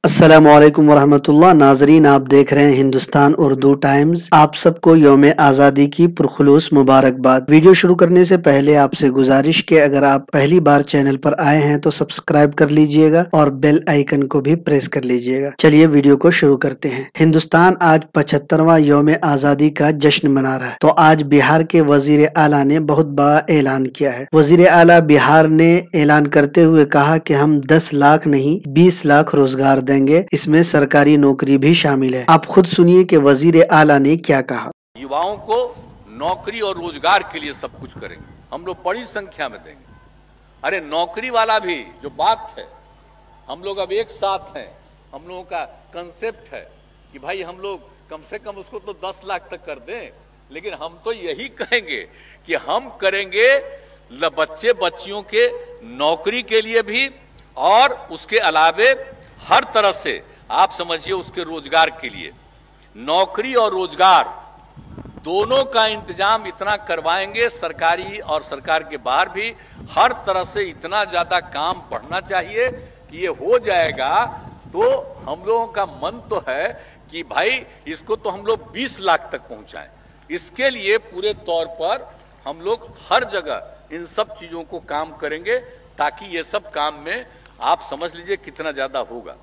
अस्सलामुअलैकुम वरहमतुल्लाह। नाजरीन, आप देख रहे हैं हिंदुस्तान उर्दू टाइम्स। आप सबको यौम आज़ादी की पुरखुलूस मुबारकबाद। वीडियो शुरू करने से पहले आपसे गुजारिश के अगर आप पहली बार चैनल पर आए हैं तो सब्सक्राइब कर लीजिएगा और बेल आइकन को भी प्रेस कर लीजिएगा। चलिए वीडियो को शुरू करते हैं। हिंदुस्तान आज 75वां यौम आज़ादी का जश्न मना रहा है, तो आज बिहार के वजीर आला ने बहुत बड़ा ऐलान किया है। वजीर आला बिहार ने ऐलान करते हुए कहा कि हम 10 लाख नहीं 20 लाख रोजगार देंगे, इसमें सरकारी नौकरी भी शामिल है। आप खुद सुनिए कि वजीर आला ने क्या कहा। युवाओं को नौकरी और रोजगार के लिए सब कुछ करेंगे, हम लोग बड़ी संख्या में देंगे। अरे नौकरी वाला भी जो बात है, हम लोग अब एक साथ हैं। हम लोगों का कंसेप्ट है कि भाई हम लोग कम से कम उसको तो 10 लाख तक कर दें, लेकिन हम तो यही कहेंगे कि हम करेंगे बच्चे बच्चियों के नौकरी के लिए भी, और उसके अलावे हर तरह से आप समझिए उसके रोजगार के लिए। नौकरी और रोजगार दोनों का इंतजाम इतना करवाएंगे, सरकारी और सरकार के बाहर भी हर तरह से इतना ज्यादा काम बढ़ना चाहिए कि ये हो जाएगा। तो हम लोगों का मन तो है कि भाई इसको तो हम लोग 20 लाख तक पहुंचाएं। इसके लिए पूरे तौर पर हम लोग हर जगह इन सब चीजों को काम करेंगे, ताकि ये सब काम में आप समझ लीजिए कितना ज्यादा होगा।